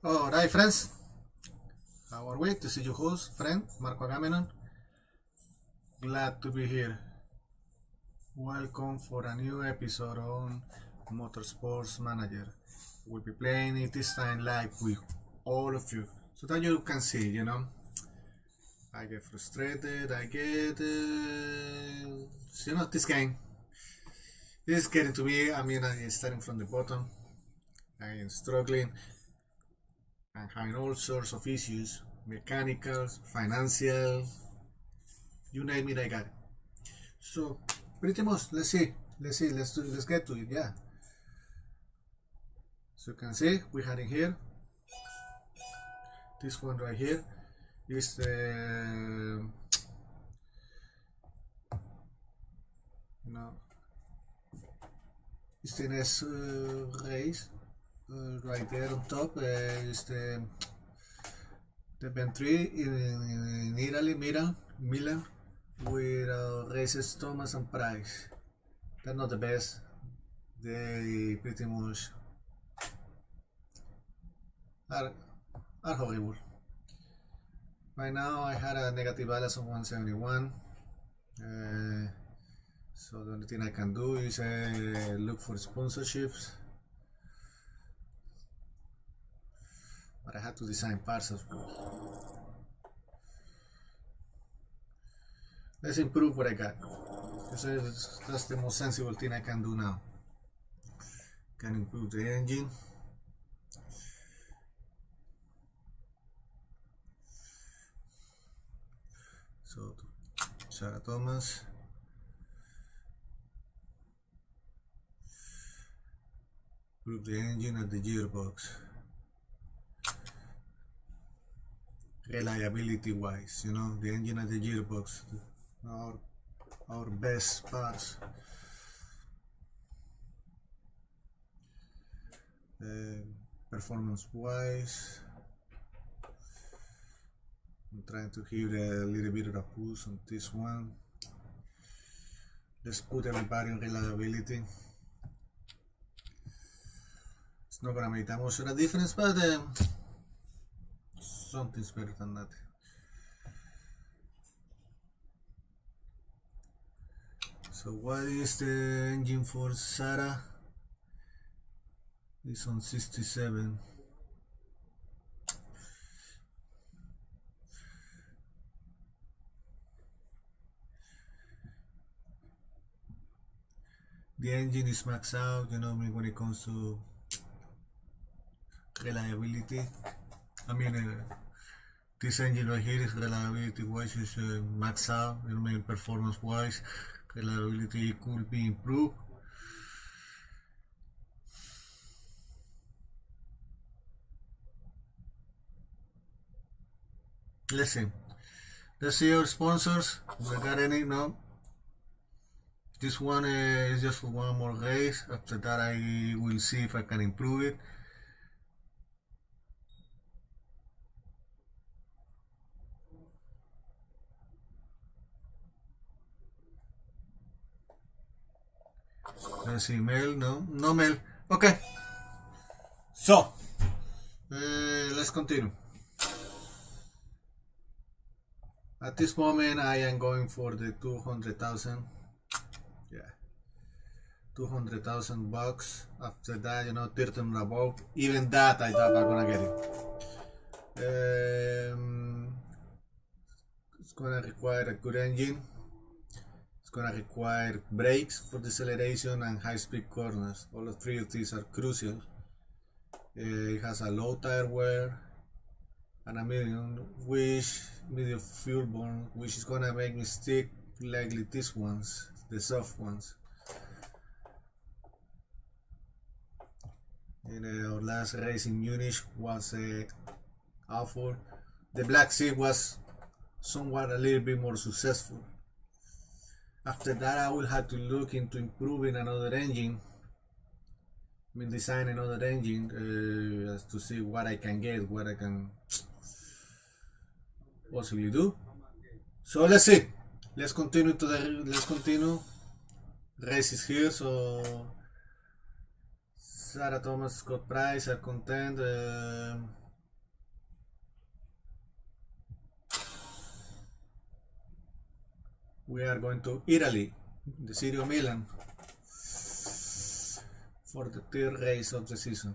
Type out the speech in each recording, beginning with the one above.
Alright, friends. How are we? This is your host, friend Marco Agamenon. Glad to be here. Welcome for a new episode on Motorsports Manager. We'll be playing it this time live with all of you, so that you can see. I get frustrated. This game is getting to me. I'm starting from the bottom. I am struggling and having all sorts of issues, mechanical, financial, you name it, I got it. So pretty much, let's get to it, yeah. So you can see we had in here this one right here is the it's the next race. Right there on top is the Venturi in Italy, Milan, with races Thomas and Price. They're not the best. They pretty much are horrible. Right now I had a negative balance of 171. So the only thing I can do is look for sponsorships. But I had to design parts as well. Let's improve what I got. That's the most sensible thing I can do now. Can improve the engine. So Sarah Thomas. Improve the engine and the gearbox. Reliability wise, the engine and the gearbox are our best parts. Performance wise, I'm trying to give a little bit of a push on this one. Let's put everybody on reliability. It's not gonna make that much of a difference, but something's better than that. So what is the engine for Sarah? It's on 67. The engine is maxed out, when it comes to reliability. This engine right here is reliability wise is maxed out. Performance wise, reliability could be improved. Let's see our sponsors. We got any? No. This one is just for one more race. After that, I will see if I can improve it. Let's see, mail, no mail. Okay. So, let's continue. At this moment, I am going for the 200,000. Yeah, 200,000 bucks. After that, 13 above. Even that, I thought I'm gonna get it. It's gonna require a good engine. It's gonna require brakes for deceleration and high-speed corners. All three of these are crucial. It has a low tire wear and a medium fuel burn, which is gonna make me stick likely these ones, the soft ones. And our last race in Munich was awful. The Black Sea was somewhat a little bit more successful. After that, I will have to look into improving another engine. Design another engine to see what I can get, what I can possibly do. So let's see. Let's continue races here. So Sarah Thomas, Scott Price are content. We are going to Italy, the city of Milan, for the third race of the season.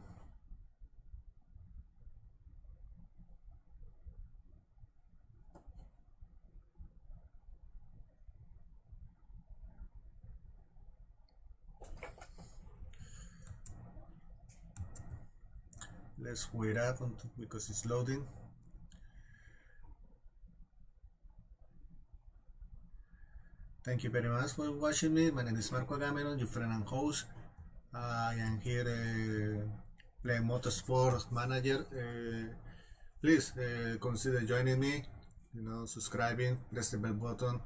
Let's wait up because it's loading. Thank you very much for watching me. My name is Marco Agamenon, your friend and host. I am here playing Motorsport Manager. Please consider joining me. Subscribing, press the bell button,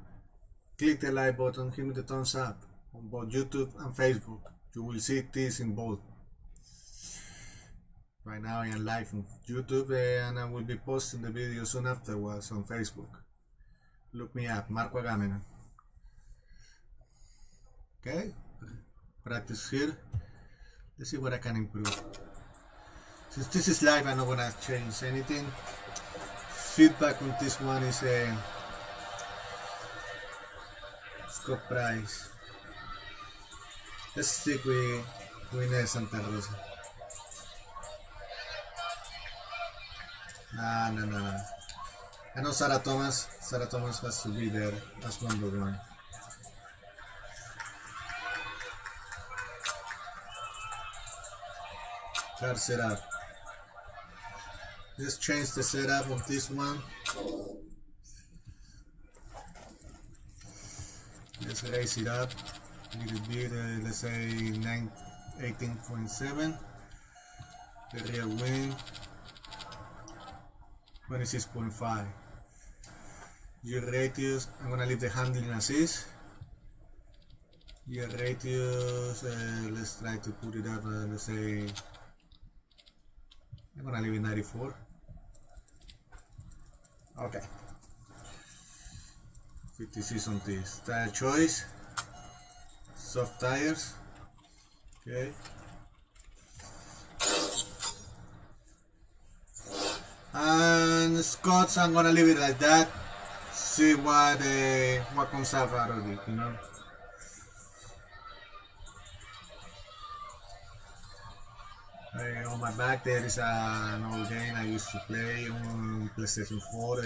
click the like button, give me the thumbs up on both YouTube and Facebook. You will see this in both. Right now I am live on YouTube and I will be posting the video soon afterwards on Facebook. Look me up, Marco Agamenon. Okay, practice here. Let's see what I can improve. Since this is live, I'm not gonna change anything. Feedback on this one is Scott Price. Let's stick with Santa Rosa. No. I know Sarah Thomas. Sarah Thomas has to be there as number one. Car setup. Let's change the setup on this one. Let's raise it up a little bit, let's say 18.7. The rear wing 26.5. Gear radius, I'm gonna leave the handling as is. Gear radius, let's try to put it up, let's say, I'm gonna leave it 94. Okay. 56 on this. Tire choice, soft tires. Okay. And Scots, I'm gonna leave it like that. See what comes out of it, On my back there is an old game I used to play on PlayStation 4.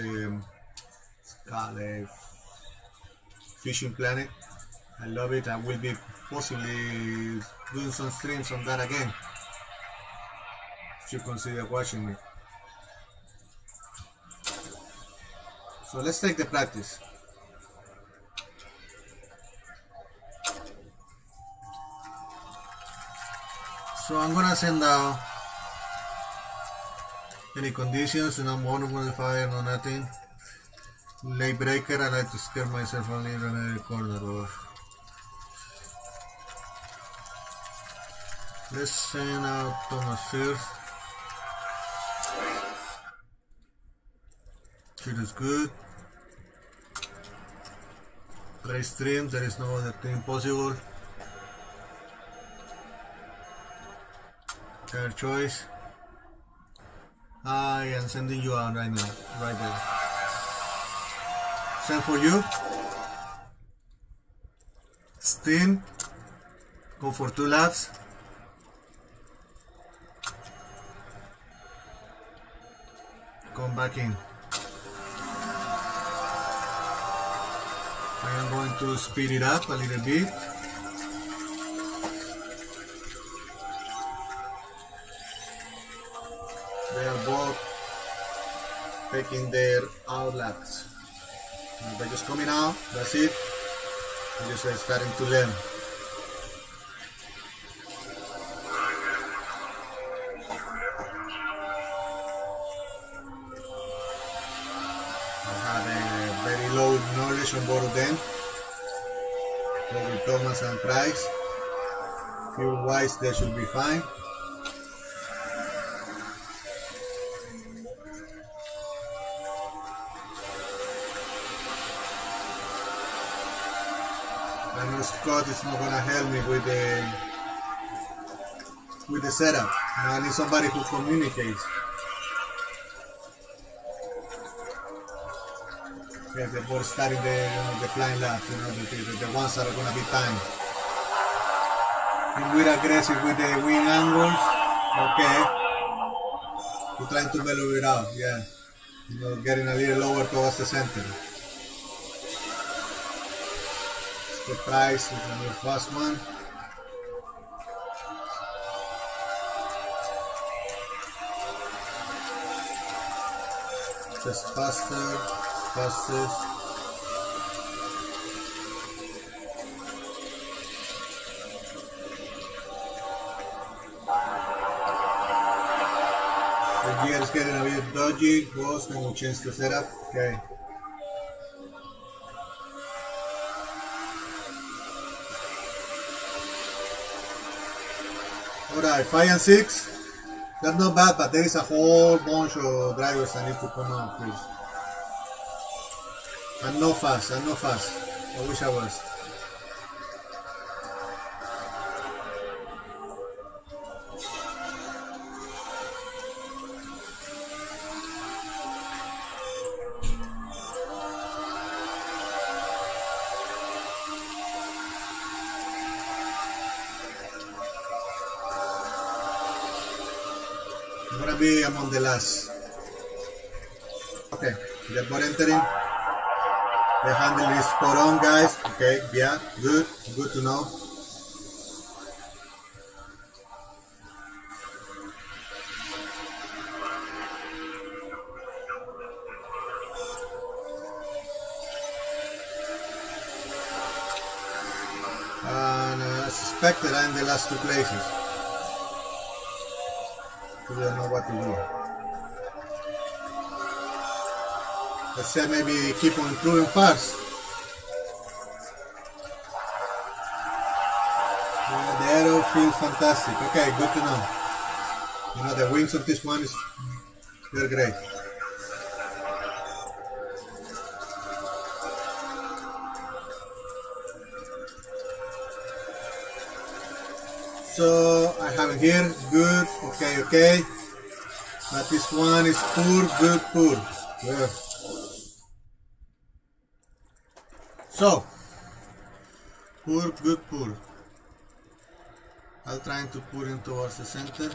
It's called Fishing Planet. I love it. I will be possibly doing some streams on that again, if you consider watching me. So let's take the practice. So I'm gonna send out any conditions, no modifier, no nothing. Late breaker, I like to scare myself only in a corner. Let's send out Thomas first. It is good. Race stream, there is no other thing possible. Tire choice. I am sending you out right now, right there. Send for you. Steam. Go for 2 laps. Come back in. I am going to speed it up a little bit. They are both taking their out laps. They're just coming out, that's it. They're just starting to learn. I have a very low knowledge on both of them. With Thomas and Price. Fuel wise, they should be fine. I know Scott is not gonna help me with the setup. I need somebody who communicates. Yeah, before starting the flying lap, the ones that are gonna be timed. If we're aggressive with the wing angles, okay. We're trying to mellow it out, yeah. Getting a little lower towards the center. The price is the first one. Just faster, fastest. The gear is getting a bit dodgy. Boss, can we change the setup? Okay. Alright, 5 and 6. That's not bad, but there is a whole bunch of drivers that need to come out first. I'm not fast. I wish I was. I'm gonna be among the last. Okay, the ball entering. The handle is spot on, guys. Okay, yeah, good to know. And as expected, I'm in the last two places. We don't know what to do. Let's say maybe keep on improving fast. Yeah, the aero feels fantastic. Okay, good to know. The wings of this one they're great. So I have it here, good, okay. But this one is poor, good, poor. Yeah. So, poor, good, poor. I'll try to put him towards the center.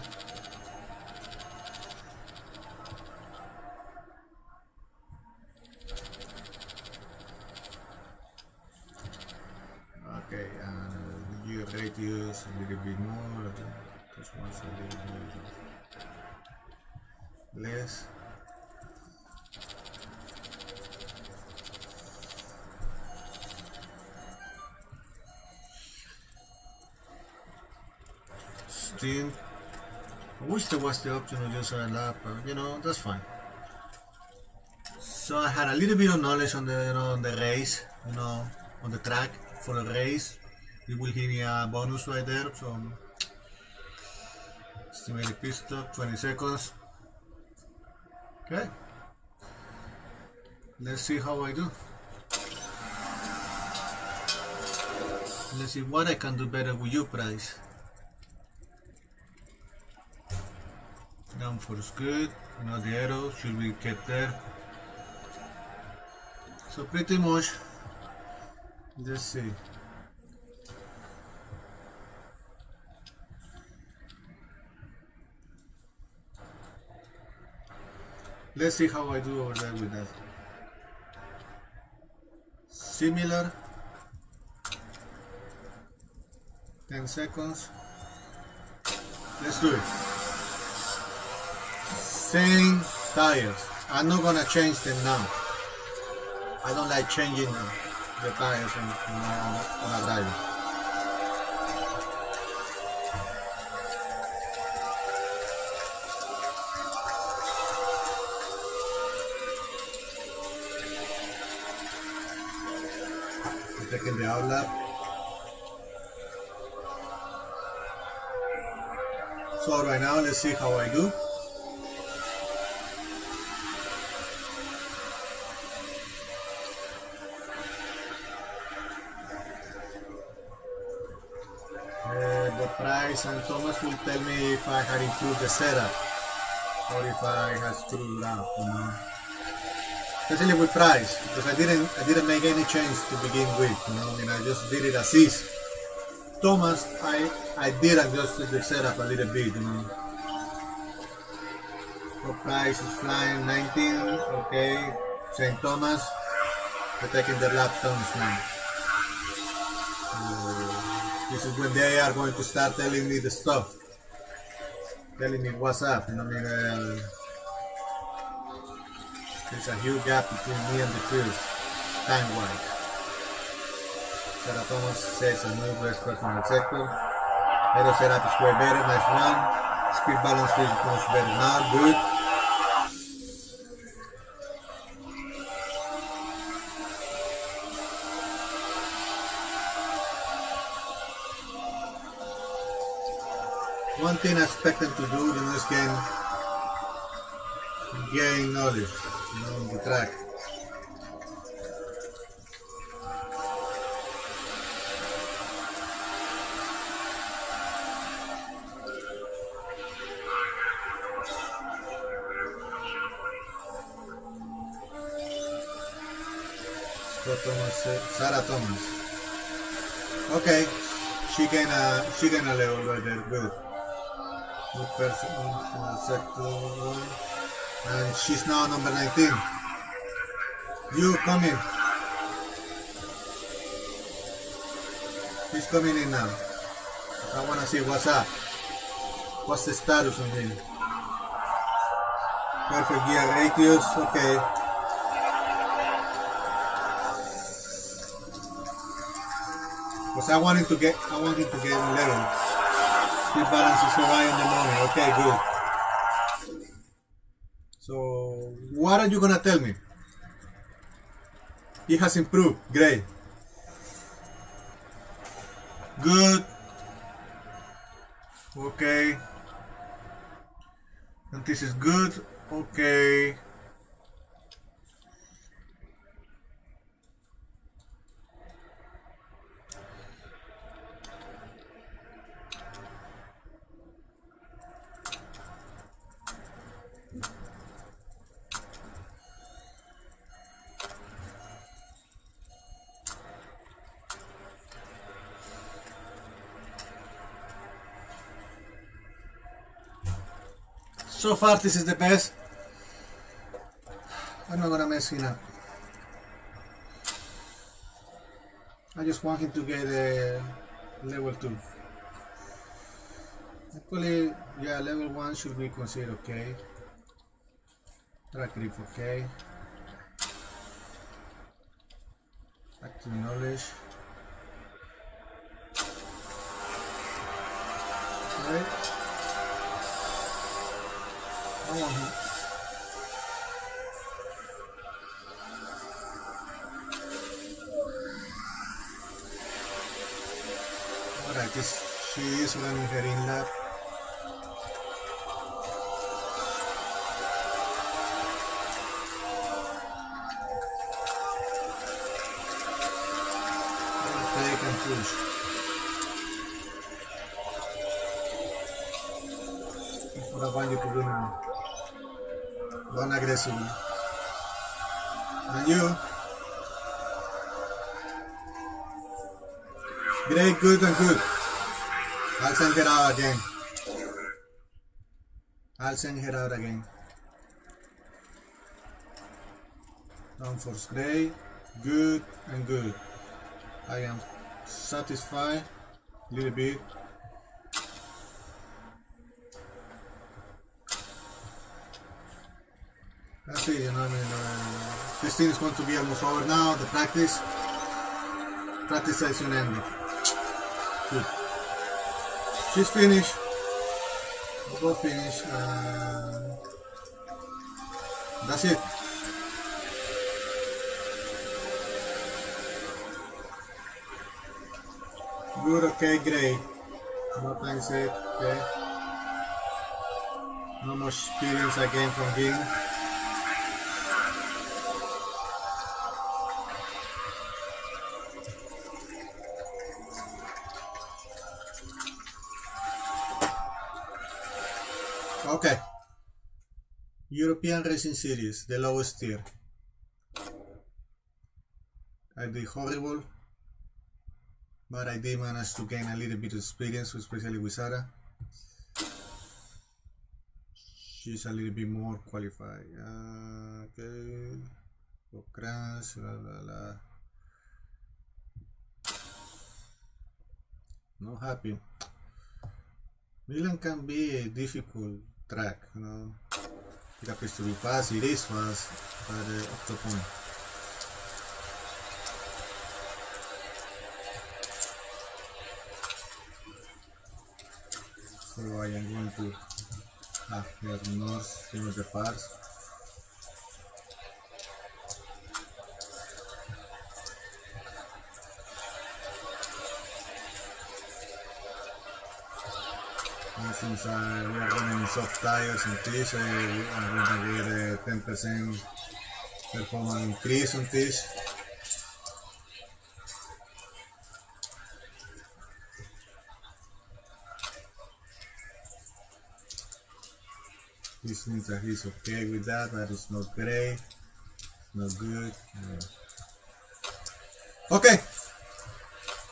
Okay, you try to use a little bit more. This one's a little bit less. Steam. I wish there was the option to use a lap, but that's fine. So I had a little bit of knowledge on the on the race, on the track for the race. It will give me a bonus right there. So estimated pit stop 20 seconds. Okay. Let's see how I do. Let's see what I can do better with you, Price. Downforce good. The arrow should be kept there. So pretty much, let's see. Let's see how I do over there with that. Similar. 10 seconds. Let's do it. Same tires. I'm not gonna change them now. I don't like changing the tires on a driver. Taking the outlap. So right now, let's see how I do. The Price and Thomas will tell me if I had improved the setup or if I had screwed it up. especially with price, because I didn't make any change to begin with. You know, I mean, I just did it as is. Thomas, I did adjust the setup a little bit. You know, so price is flying 19. Okay, St. Thomas, they're taking their lap tons now. This is when they are going to start telling me the stuff, telling me what's up. You know, I mean, there's a huge gap between me and the field, time-wise. Sarah Thomas says a new best personal sector. Aero setup is way better, nice one. Speed balance is much better now, good. One thing I expect them to do, you know, is gain knowledge, you know, on the track. Sarah Thomas. Okay, she gained a level right there, good. Good person, sector 1. And she's now number 19. You come in. She's coming in now. I wanna see what's up. What's the status on him? Perfect gear ratios, okay. Because I want him to get 11. Speed balance is alright in the morning. Okay, good. So, what are you gonna tell me? He has improved. Great. Good. Okay. And this is good. Okay. So far this is the best. I'm not gonna mess him up. I just want him to get a level 2. Actually, yeah, level 1 should be considered okay. Track grip okay. Active knowledge. Okay. I want him. Alright, she is running her in lap. Take and push. That's what I want you to do now. Run aggressively. And you. Great, good and good. I'll send her out again. I'll send her out again. Downforce great, good and good. I am satisfied a little bit. That's it, you know, I mean, this thing is going to be almost over now, the practice session ended. Good. She's finished. We'll go finish. That's it. Good, okay, great. No time set, okay. No more experience again from him. Okay. European Racing Series, the lowest tier. I did horrible, but I did manage to gain a little bit of experience, especially with Sarah. She's a little bit more qualified. Okay. For crash, la la la. Not happy. Milan can be a difficult track, you know. It appears to be fast, it is fast, but up to point. So I am going to here north, change the parts. And since we are running soft tires in this, I'm going to get a 10% performance increase on this. This means that he's okay with that, but it's not great, not good. Okay,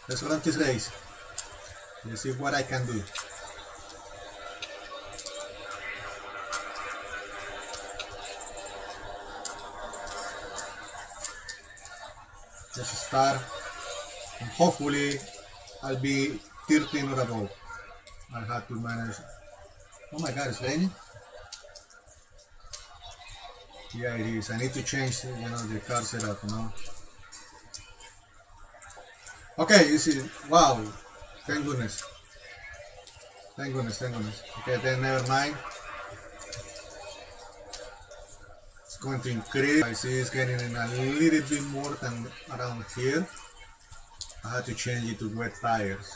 let's run this race. Let's see what I can do. Let's start, and hopefully I'll be 13 or above. I have to manage. Oh my god, it's raining? Yeah, it is. I need to change, the car setup, Okay, you see, wow, thank goodness. Thank goodness. Okay, then never mind. It's going to increase. I see it's getting in a little bit more than around here. I had to change it to wet tires.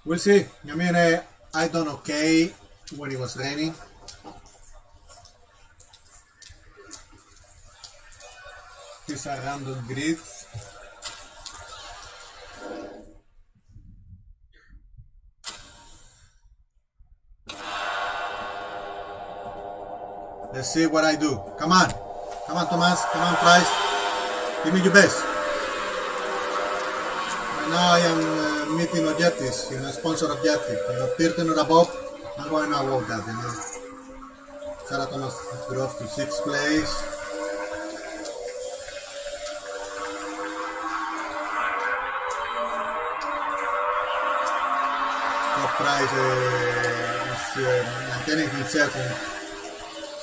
We'll see. I mean, I done okay when it was raining. It's a random grid. Let's see what I do. Come on, Thomas. Come on, Price. Give me your best. Right now I am meeting objectives, sponsor objective. 13 or above, I'm going to avoid that, Sarah Thomas drove to 6th place. Top Price is maintaining himself.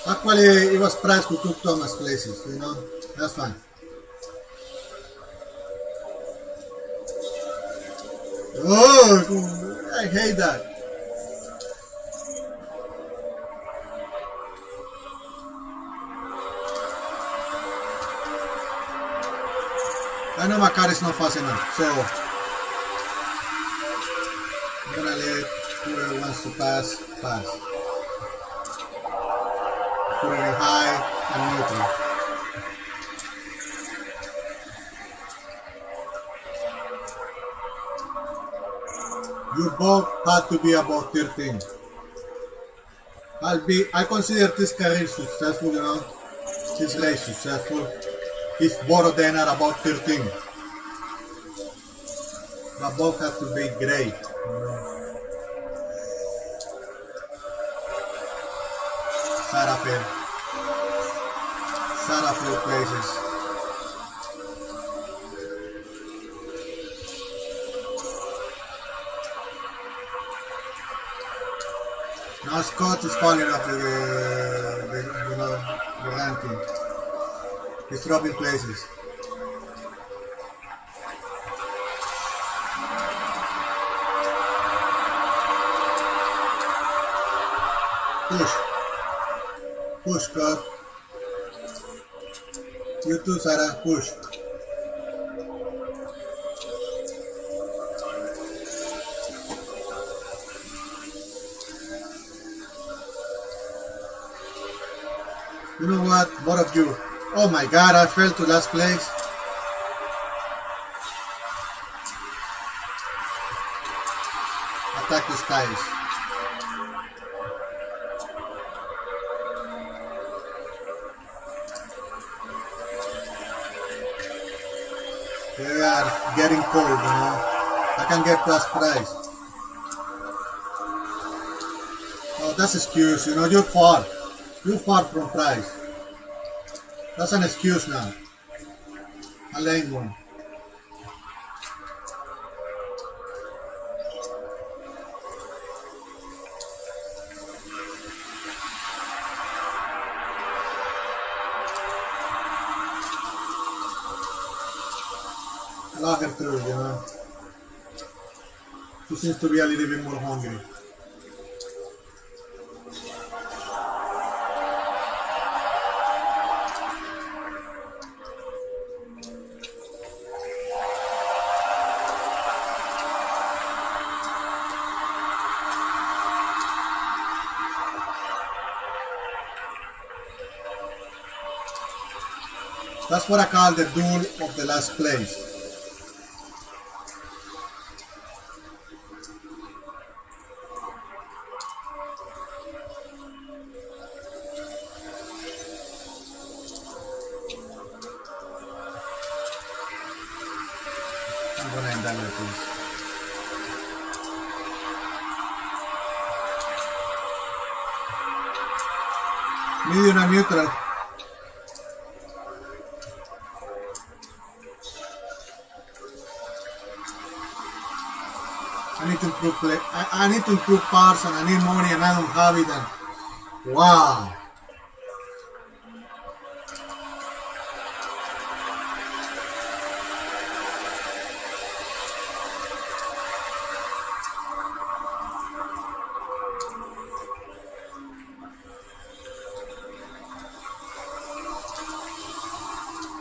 Actually, it was Price who took Thomas places, that's fine. Oh, I hate that. I know my car is not fast enough, so I'm gonna let whoever wants to pass. Put it in high and neutral. You both had to be about 13. I consider this career successful, this race successful. If both of them are about 13. But both have to be great. Sarah failed places. Now Scott is falling off the ranking. He's dropping places. Push, Scott. You too, Sarah. Push. You know what? Both of you. Oh my god, I fell to last place. Attack the skies. They are getting cold, you know. I can get plus price. Oh, that's excuse, you know, you're far. You're far from price. That's an excuse now. A lame one. I love her too, you know. She seems to be a little bit more hungry. That's what I call the duel of the last place. I'm gonna end that like this. Medium and neutral. I need to improve play. I need to improve parts and I need money and I don't have it. And wow.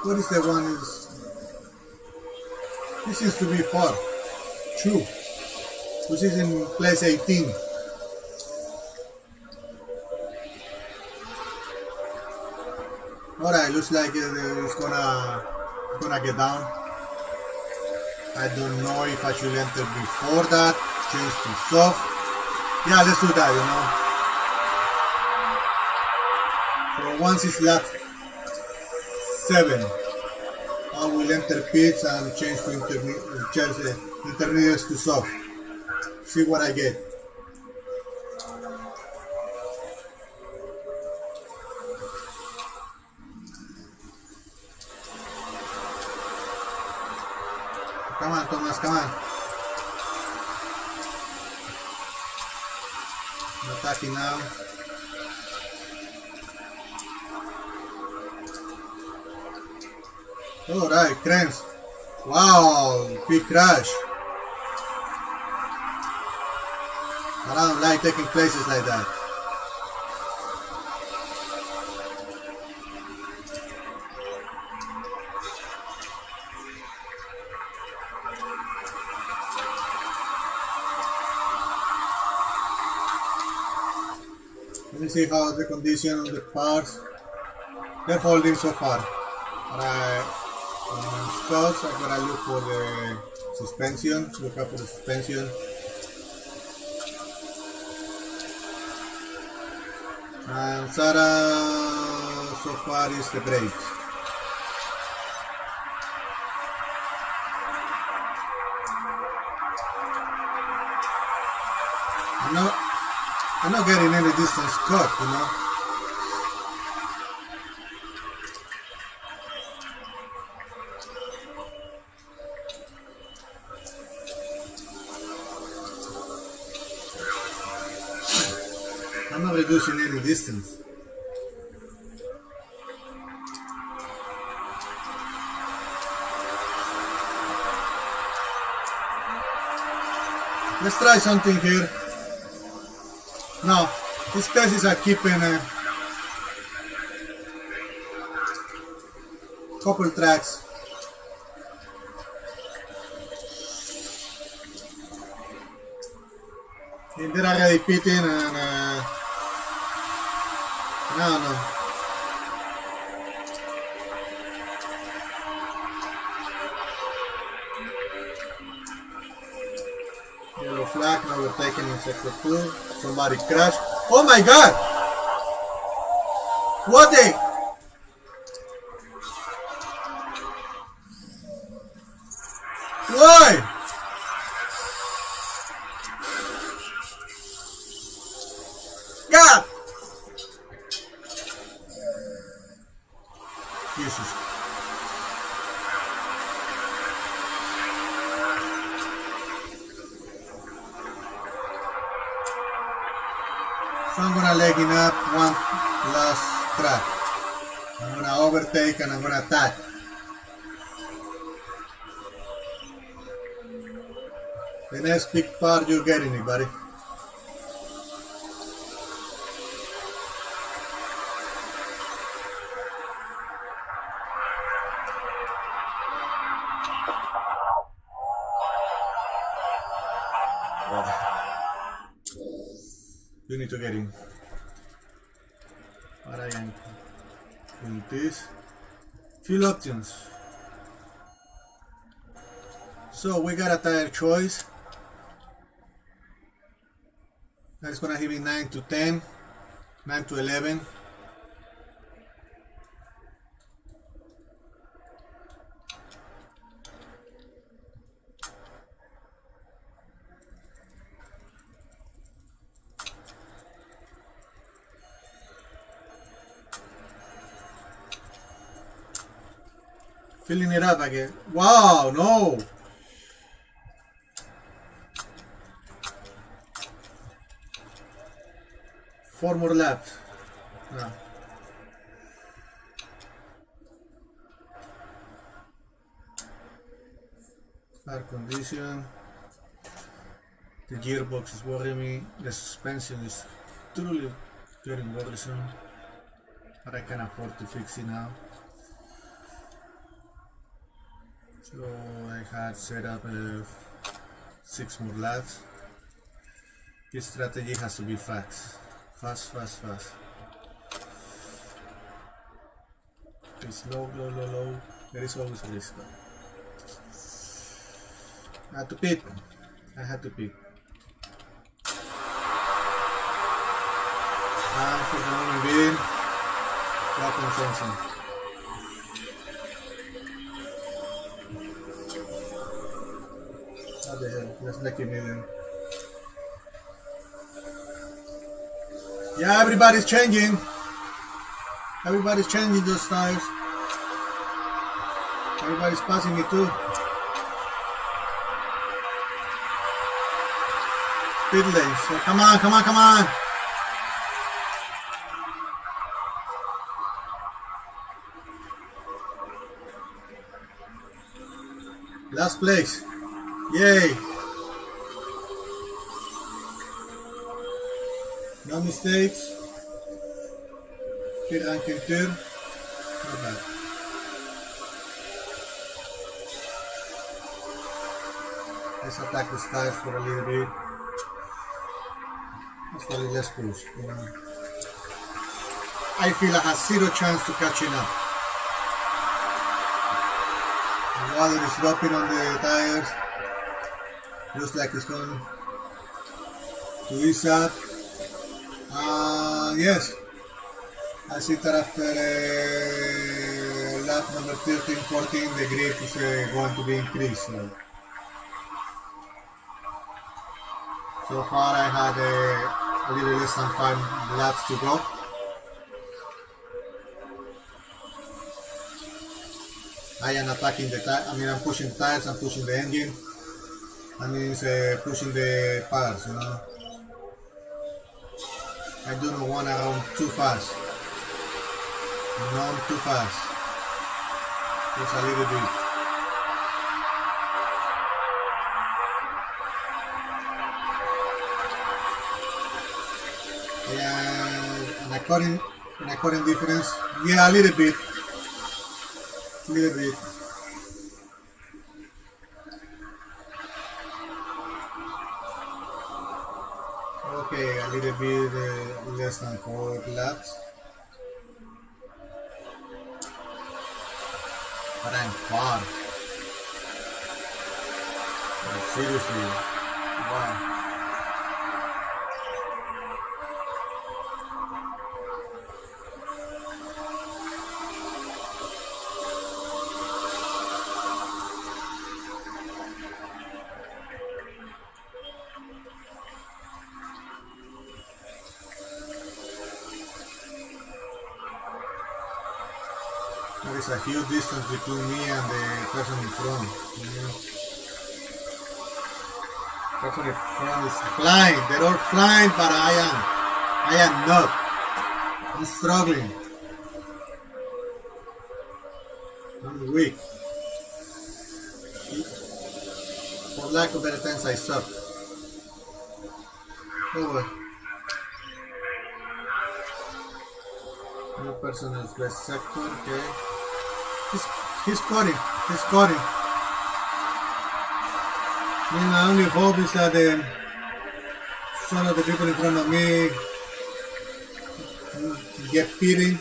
What is the one is? This seems to be 4. 2. Which is in place 18. Alright, looks like it's gonna get down. I don't know if I should enter before that. Change to soft. Yeah, let's do that, you know. So once it's left 7, I will enter pits and change to intermediates to soft. See what I get. Come on, Thomas, come on. I'm attacking now. Alright, cranes. Wow, big crash. I don't like taking places like that. Let me see how the condition of the parts. They're holding so far. Alright, studs, I'm gonna look for the suspension. Look out for the suspension. And Sarah so far is the brakes. I'm not getting any distance cut, you know. I'm not reducing any distance. Let's try something here. Now, these places are keeping a couple tracks. And they're already pitting and no. Yellow flag, now we're taking in sector 2. Somebody crashed. Oh my god! What the? excuses. So I'm gonna legging up one last track. I'm gonna overtake and I'm gonna attack. The next big part you're getting it, buddy. You need to get in. But I am doing this. Few options. So we got a tire choice. That's gonna give me 9 to 10, 9 to 11. Filling it up again. Wow, no! Four more laps. No. Air condition. The gearbox is worrying me. The suspension is truly getting worrisome. But I can afford to fix it now. So I had set up 6 more laps. This strategy has to be fast. Fast. It's low. There is always a risk. I had to pit. And for the moment being, welcome Johnson. What the hell? Let's make it million. Yeah, everybody's changing. Everybody's changing those styles. Everybody's passing me too. Pit lane. So come on. Last place. Yay. No mistakes. Pit ranking third. Not bad. Let's attack the styles for a little bit. Actually, let's push. I feel I have zero chance to catching up. The water is dropping on the tires. Looks like it's going to ease up. Yes, I see that after lap number 13, 14, the grip is going to be increased. So far I had a little less than 5 laps to go. I am attacking the tire. I'm pushing the tires, I'm pushing the engine. That means pushing the parts, I do not want to run too fast. Not too fast. Just a little bit. Yeah, an according difference. Yeah, a little bit. Okay, a little bit less than 4 laps. But I'm far. Like, seriously. Wow. There is a huge distance between me and the person in front. The person in front is flying. They're all flying, but I am not. I'm struggling. I'm weak. For lack of better terms, I suck. Oh well. New person is best sector, okay. He's cutting. He's cutting. My only hope is that some of the people in front of me get pity.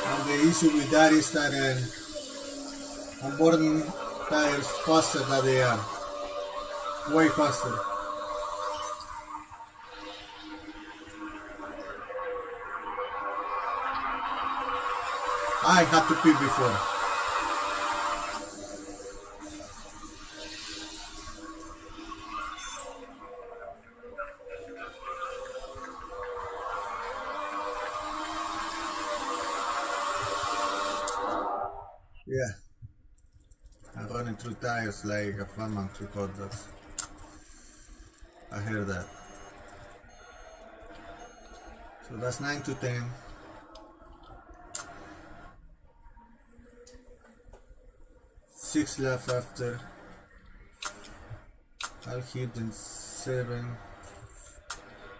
And the issue with that is that I'm burning tires faster than they are. Way faster. I had to pee before. Yeah. I'm running through tires like a farmer through hot dogs. I heard that. So that's 9 to 10. Six left after. I'll hit in 7.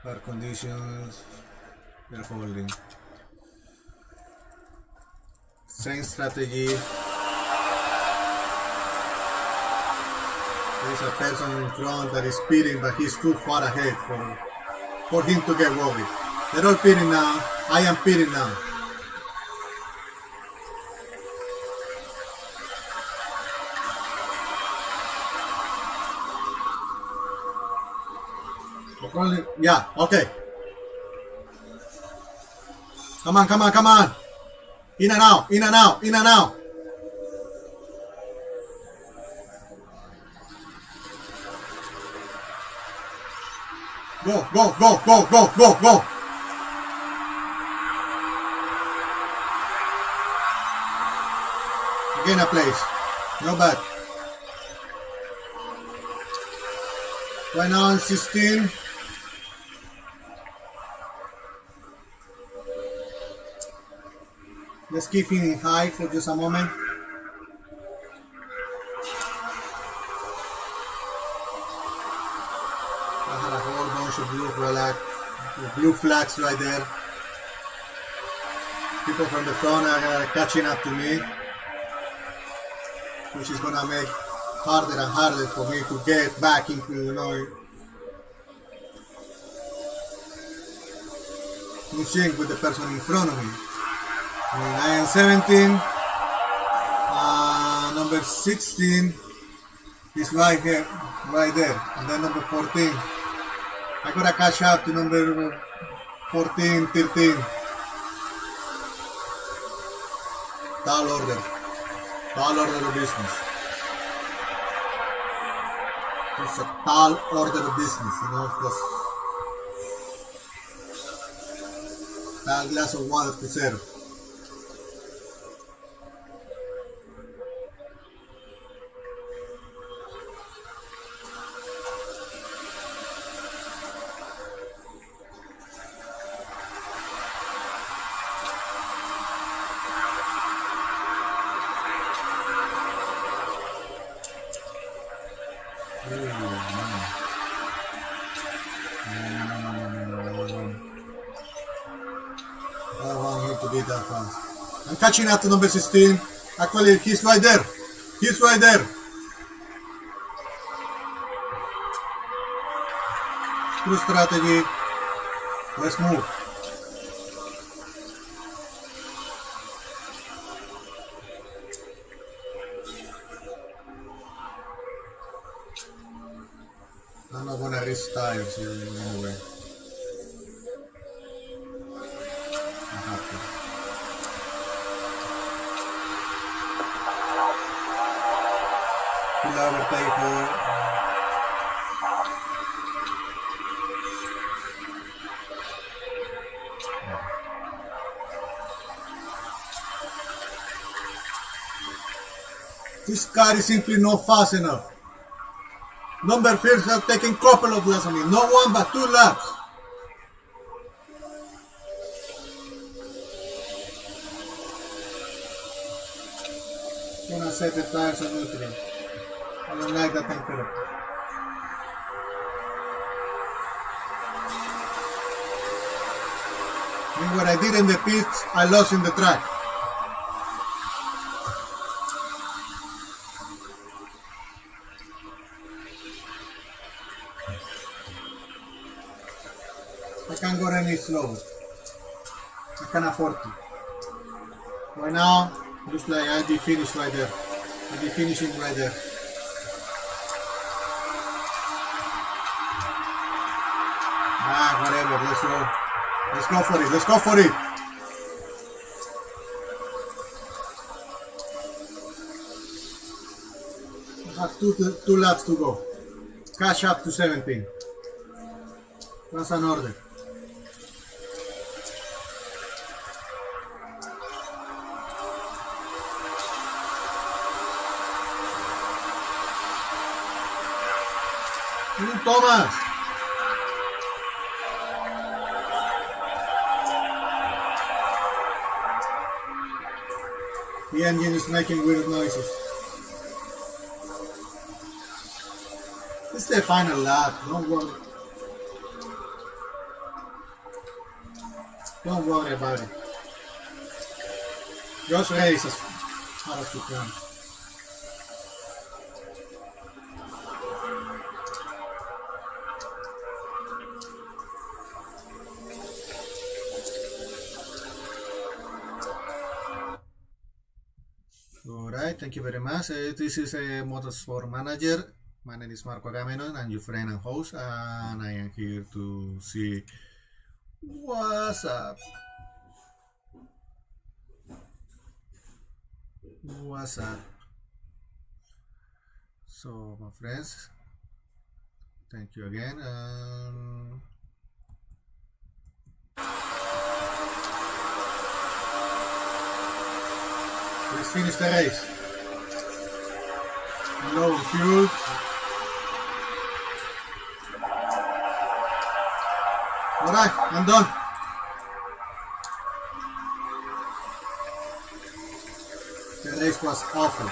Air conditions. They're holding. Same strategy. There's a person in front that is speeding, but he's too far ahead for him to get worried. They're all speeding now. I am speeding now. Yeah, okay. Come on, come on, come on. In and out, in and out, in and out. Go, go, go, go, go, go, go. Again a place. Not bad. Right now on 16. Let's keep hitting high for just a moment. I had a whole bunch of blue flags right there. People from the front are catching up to me, which is gonna make harder and harder for me to get back into, in sync with the person in front of me. I am 17, number 16 is right here, right there, and then number 14. I gotta catch up to number 14, 13. Tall order of business. It's a tall order of business, just a glass of water to serve. That fast. I'm catching up to number 16. Actually, he's right there. He's right there. True strategy. Let's move. I'm not gonna risk tires here anyway. I have to. Overtake her. This car is simply not fast enough. Number 5 have taken couple of laps on me. Not one but 2 laps. I'm gonna set the tires on neutral. I don't like that temperature. And what I did in the pits, I lost in the track. I can't go any slower. I can't afford to. Right now, looks like I'll be finished right there. I'll be finishing right there. Whatever, let's go. Let's go for it, let's go for it. I have two laps to go. Cash up to 17. That's an order. Thomas! The engine is making weird noises. It's the final lap, don't worry. Don't worry about it. Just race as hard as you can. Alright, thank you very much. This is a Motorsport Manager. My name is Marco Agamenon. I'm your friend and host, and I am here to see what's up. What's up? So, my friends, thank you again. Let's finish the race. Low on fuel. Alright, I'm done. The race was awful,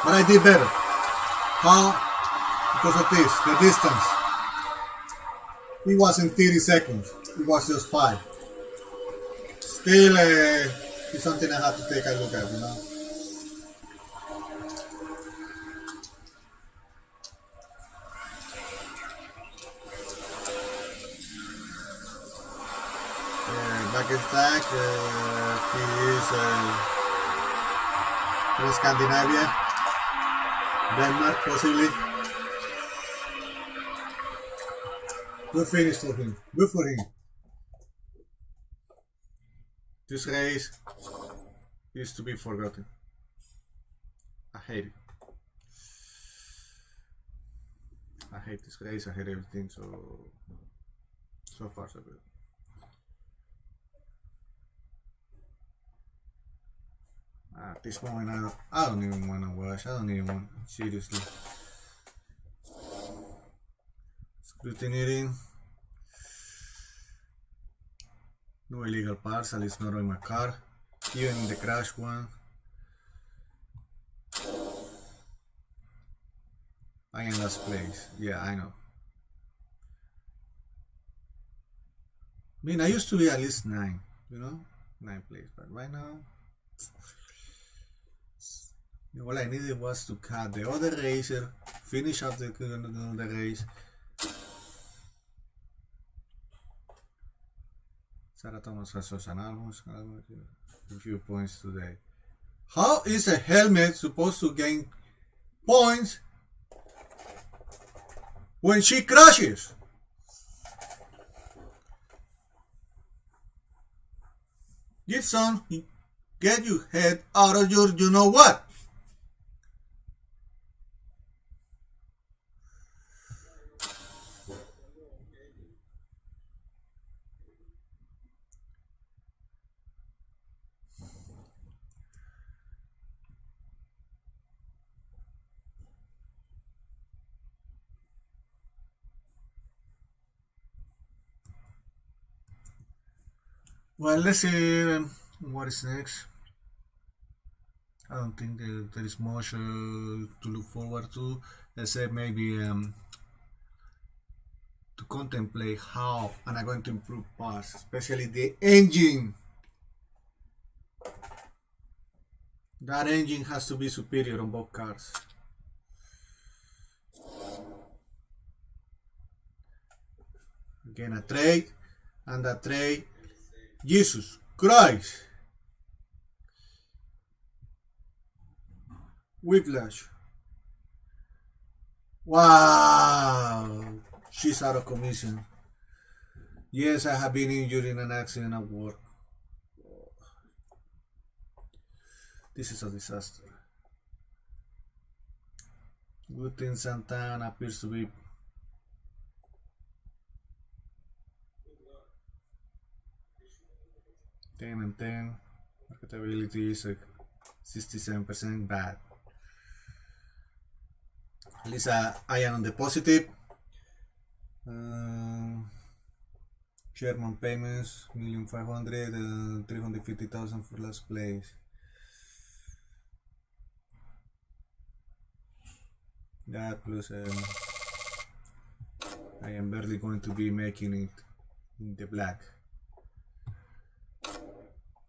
but I did better. How? Because of this, the distance. It wasn't 30 seconds, it was just 5. Still, it's something I have to take a look at, you know. Back in track, he is from Scandinavia, Denmark possibly. Good finish for him, good for him. This race is to be forgotten. I hate it. I hate this race, I hate everything, so far so good. At this moment, I don't even want to watch. I don't even want, seriously. Scrutineering. No illegal parts, at least not in my car. Even in the crash one. I am last place. Yeah, I know. I mean, I used to be at least 9, you know? 9 place, but right now, all I needed was to cut the other racer, finish up the race. Sarah Thomas has a few points today. How is a helmet supposed to gain points when she crashes? Gibson, get your head out of your you know what. Well, let's see what is next. I don't think there is much to look forward to. Let's say maybe to contemplate how am I going to improve parts, especially the engine. That engine has to be superior on both cars. Again, a trade, and a trade. Jesus Christ! Whiplash. Wow! She's out of commission. Yes, I have been injured in an accident at work. This is a disaster. Good thing Santana appears to be 10 and 10. Marketability is 67% bad. At least I am on the positive. Sherman payments 1,500,000 and 350,000 for last place. That plus I am barely going to be making it in the black.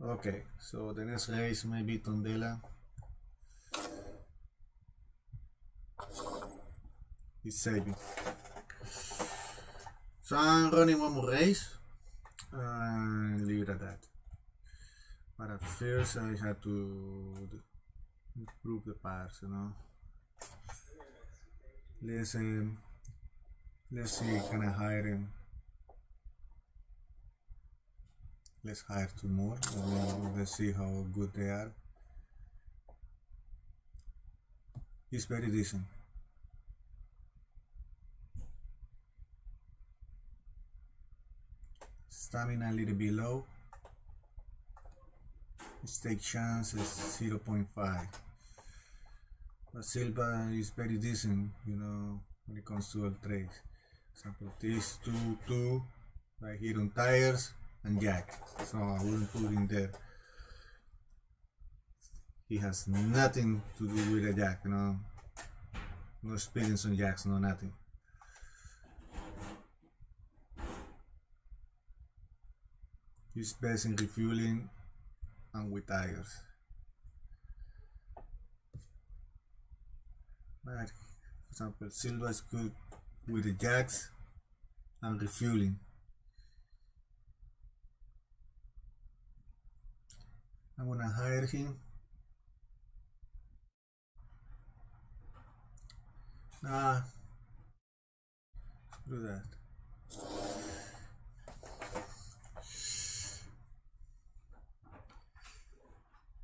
Okay, so the next race may be Tondela. He's saving. So I'm running one more race and leave it at that. But at first I had to improve the parts, you know. Let's see, can I hire him? Let's hire two more. Let's see how good they are. He's very decent. Stamina a little bit low. Mistake chance is 0.5. But Silva is very decent, you know, when it comes to all trades. For example, these two right here on tires and jack. So I wouldn't put in there. He has nothing to do with a jack, you know. No experience on jacks, no nothing. He's best in refueling and with tires. But for example, Silva is good with the jacks and refueling. I'm gonna hire him. Nah, screw that.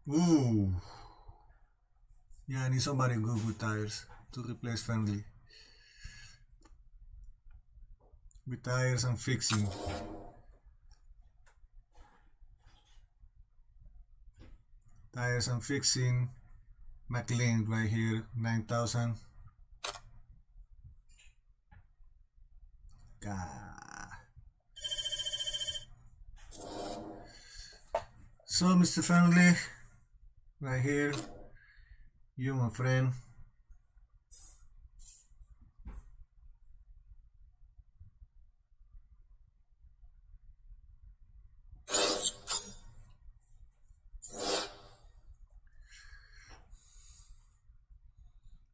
Ooh. Yeah, I need somebody good with tires to replace Friendly. With tires and fixing. Tires and fixing. McLean right here, 9,000. God. So, Mr. Friendly, right here, you, my friend.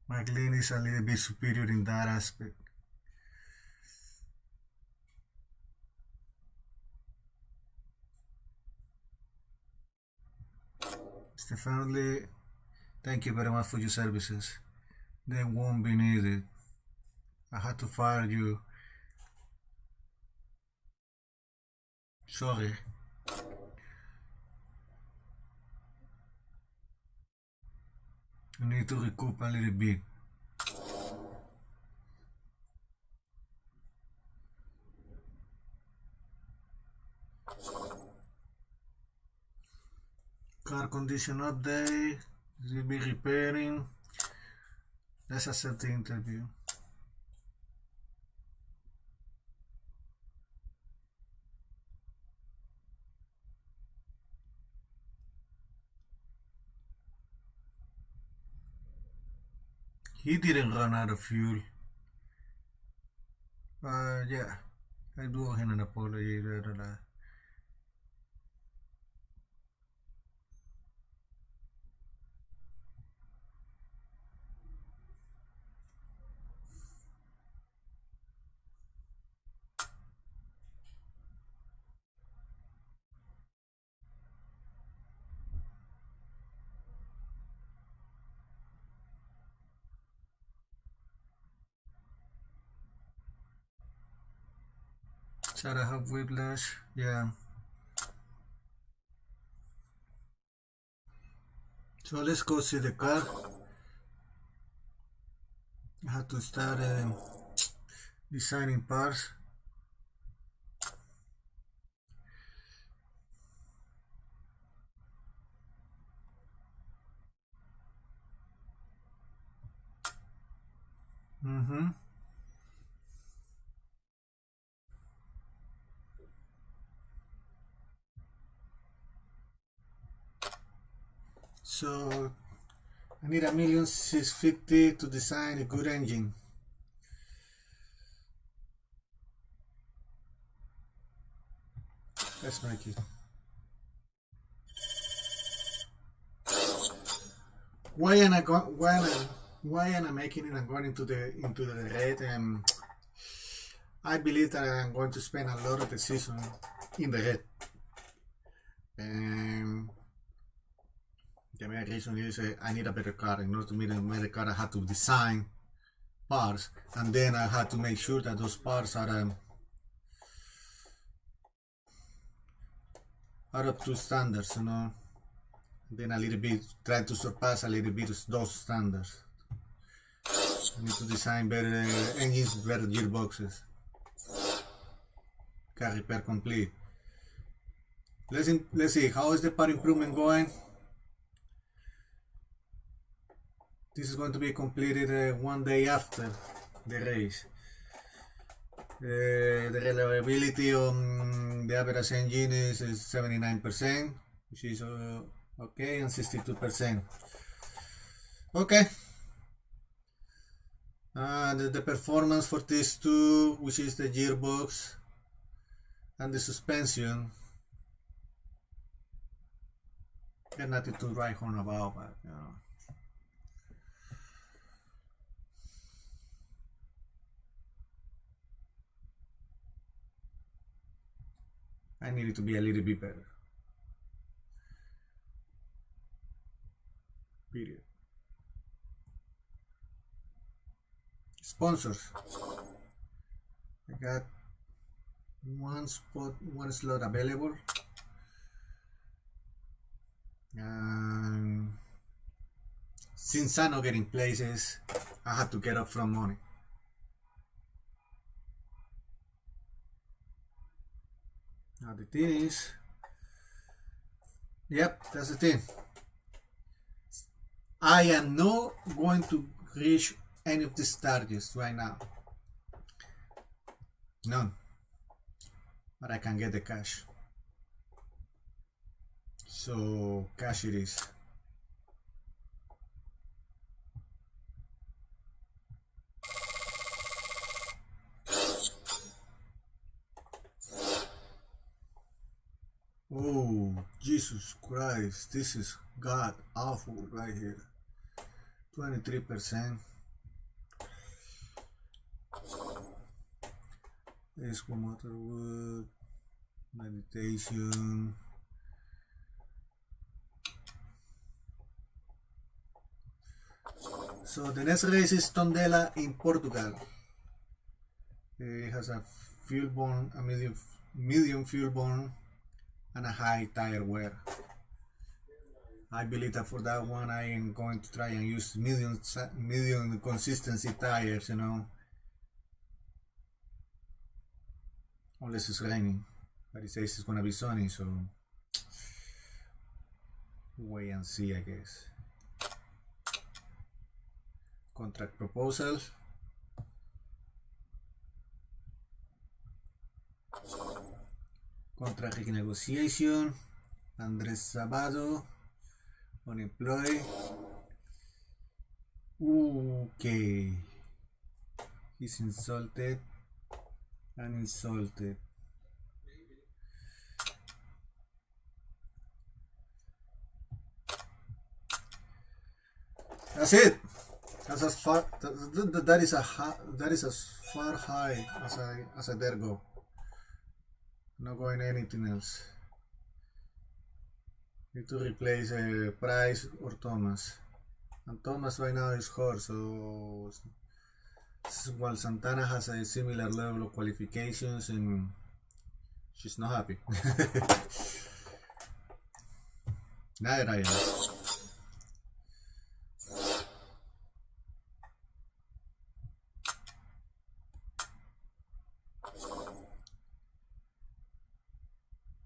McLean is a little bit superior in that aspect. Mr. Friendly, thank you very much for your services. They won't be needed. I had to fire you. Sorry. You need to recoup a little bit. Car condition update. Will be repairing. Let's accept the interview. He didn't run out of fuel. Yeah, I do owe him an apology. Should I have whiplash? Yeah. So let's go see the car. I have to start designing parts. So I need 1,650,000 to design a good engine. Let's make it. Why am I making it and going into the red? I believe that I'm going to spend a lot of the season in the red. The main reason is I need a better car. In order to make a better car, I have to design parts, and then I have to make sure that those parts are up to standards, you know. Then a little bit try to surpass a little bit those standards. I need to design better engines, better gearboxes. Car repair complete. Let's see how is the part improvement going. This is going to be completed one day after the race. The reliability on the average engine is 79%, which is okay, and 62%. Okay. The performance for these two, which is the gearbox and the suspension, there's nothing to write home about, but you know. I need it to be a little bit better. Period. Sponsors. I got one slot available. Since I'm not getting places, I have to get upfront money. Now the thing is, yep, that's the thing. I am not going to reach any of these targets right now. None. But I can get the cash. So cash it is. Oh, Jesus Christ, this is god awful right here. 23%. Esco Motorwood, meditation. So the next race is Tondela in Portugal. It has a fuel burn, a medium fuel burn, and a high tire wear. I believe that for that one I am going to try and use medium consistency tires, you know. Unless it's raining, but it says it's gonna be sunny, so wait and see, I guess. Contract proposals. Contract renegotiation. Andres Sabado, unemployed. Okay. He's insulted and insulted. That's it. That's as far. That is that is as far high as I dare go. Not going anything else. Need to replace Price or Thomas. And Thomas right now is hurt, so while Santana has a similar level of qualifications and she's not happy. Neither I am.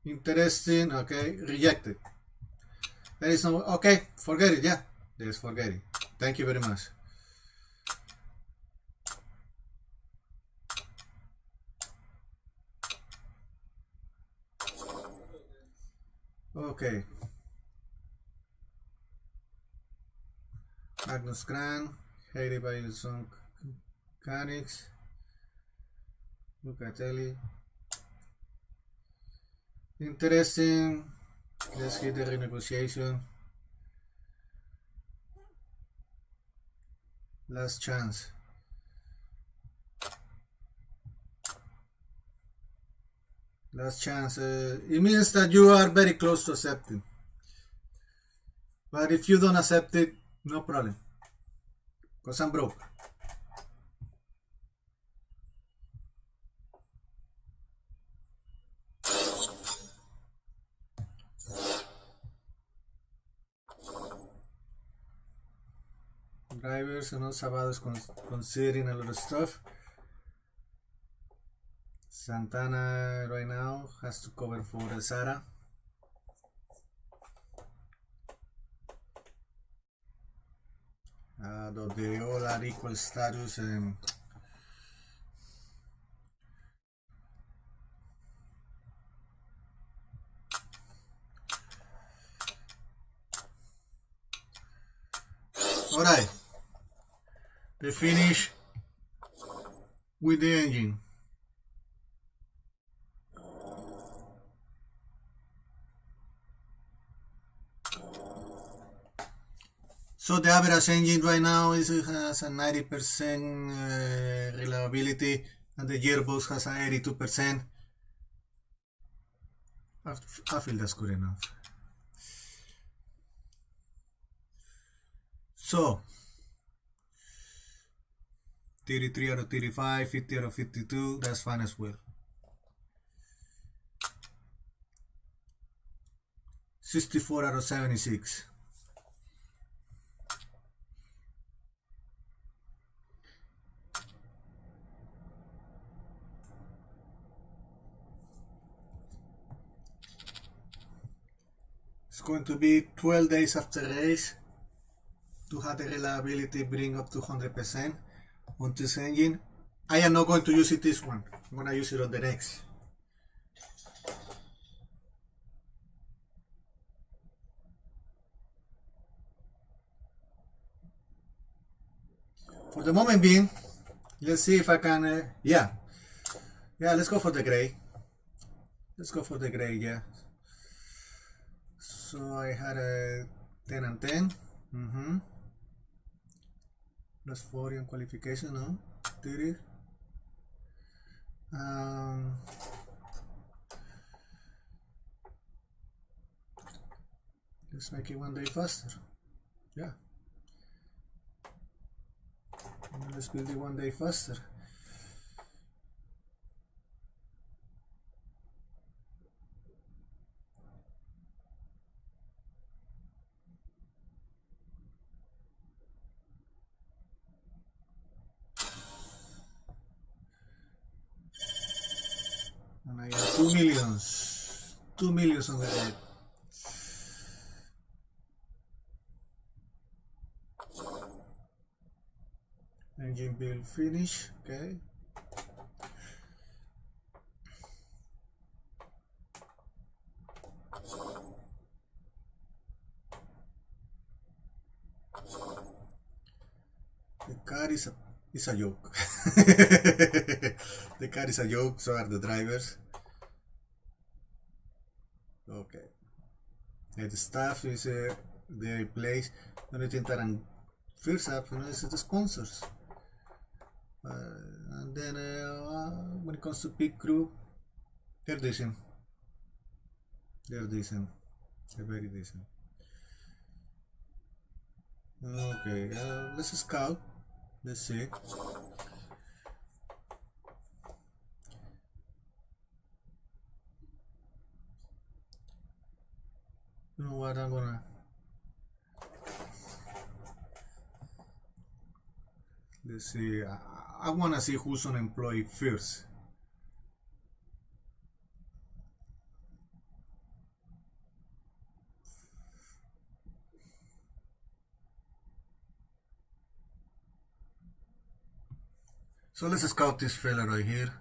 Interesting, okay, rejected. There is no, okay, forget it, yeah. Just forget it. Thank you very much. Okay. Magnus Cran, hated by some mechanics. Lucatelli. Interesting. Let's hit the renegotiation. Last chance. Last chance. It means that you are very close to accepting. But if you don't accept it, no problem. Because I'm broke. Drivers, you know, Sabado's considering a lot of stuff. Santana right now has to cover for Sara. Though they all are equal status and alright, they finish with the engine. So the average engine right now has a 90% reliability and the gearbox has a 82%. I feel that's good enough. So 33 out of 35, 50 out of 52, that's fine as well. 64 out of 76. It's going to be 12 days after race to have the reliability bring up to 100% on this engine. I am not going to use it this one. I'm going to use it on the next. For the moment being, let's see if I can, yeah, let's go for the gray. Let's go for the gray, yeah. So I had a 10 and 10. Plus 40 on qualification, no? Did it? Let's make it 1 day faster. Yeah. Let's build it 1 day faster. And I got 2 millions. 2 millions on the head. Engine build finish, okay. car is a joke. The car is a joke, so are the drivers. Okay. The staff is the place. The only thing that I'm first up is the sponsors. And then when it comes to pit crew, they're decent. They're decent. They're very decent. Okay, let's scout. Let's see. You know what? Let's see. I wanna see who's unemployed first. So let's scout this fella right here.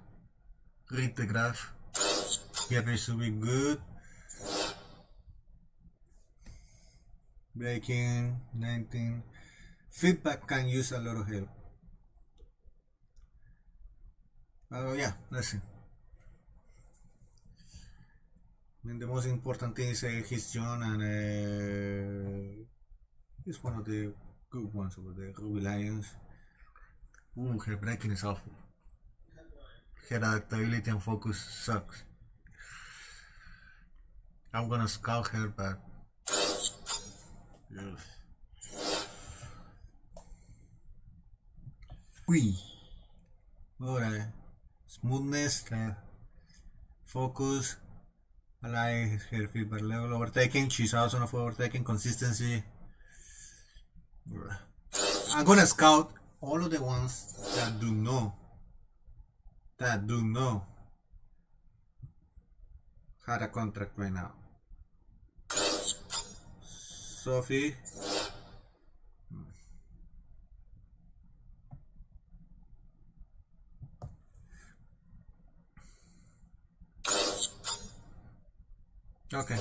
Read the graph. He appears to be good. Braking 19. Feedback can use a lot of help. Yeah, let's see. I mean, the most important thing is he's young and he's one of the good ones over there. Ruby Lions. Ooh, her braking is awful. Her adaptability and focus sucks. I'm gonna scout her, but Wee. Alright. Smoothness, focus. I like her feedback level. Overtaking, she's awesome of overtaking. Consistency. I'm gonna scout all of the ones that do know had a contract right now. Sophie. Okay.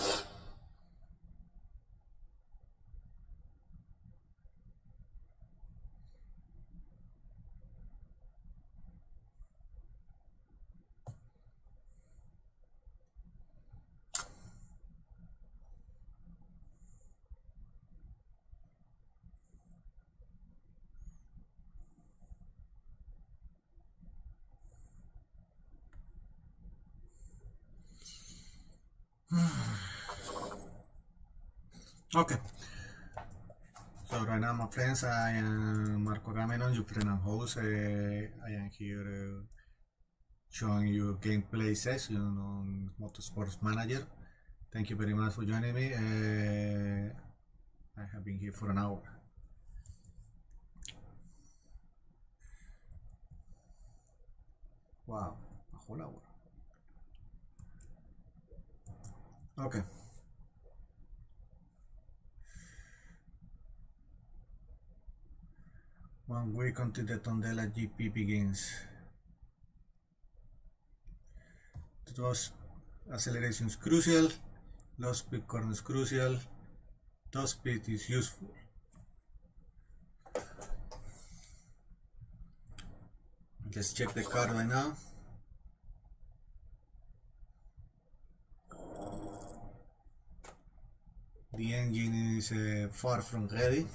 Okay. So right now, my friends, I am Marco Agamenon, your friend and host. I am here showing you gameplay session on Motorsports Manager. Thank you very much for joining me. I have been here for an hour. Wow, a whole hour. Okay. One week until the Tondela GP begins. Those acceleration is crucial, low speed corner is crucial, top speed is useful. Let's check the car right now. The engine is far from ready.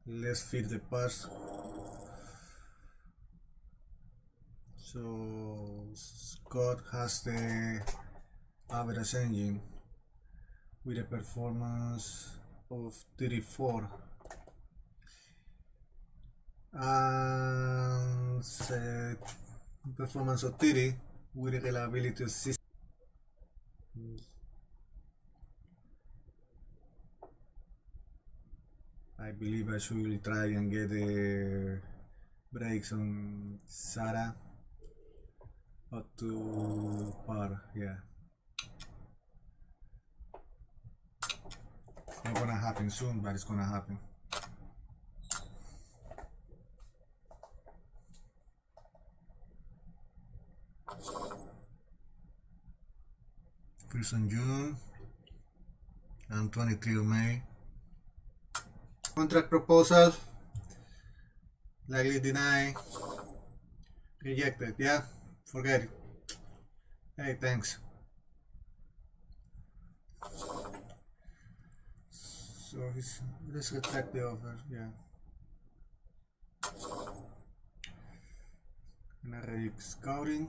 Let's feed the parts. So Scott has the average engine with a performance of 34 and performance of 30 with a reliability of 60. I believe I should try and get the brakes on Sarah up to par. Yeah, it's not gonna happen soon, but it's gonna happen. First on June and 23 of May. Contract proposal. Likely deny. Rejected. Yeah, forget it. Hey, thanks. So let's retract the offer. Yeah. Generic scouting.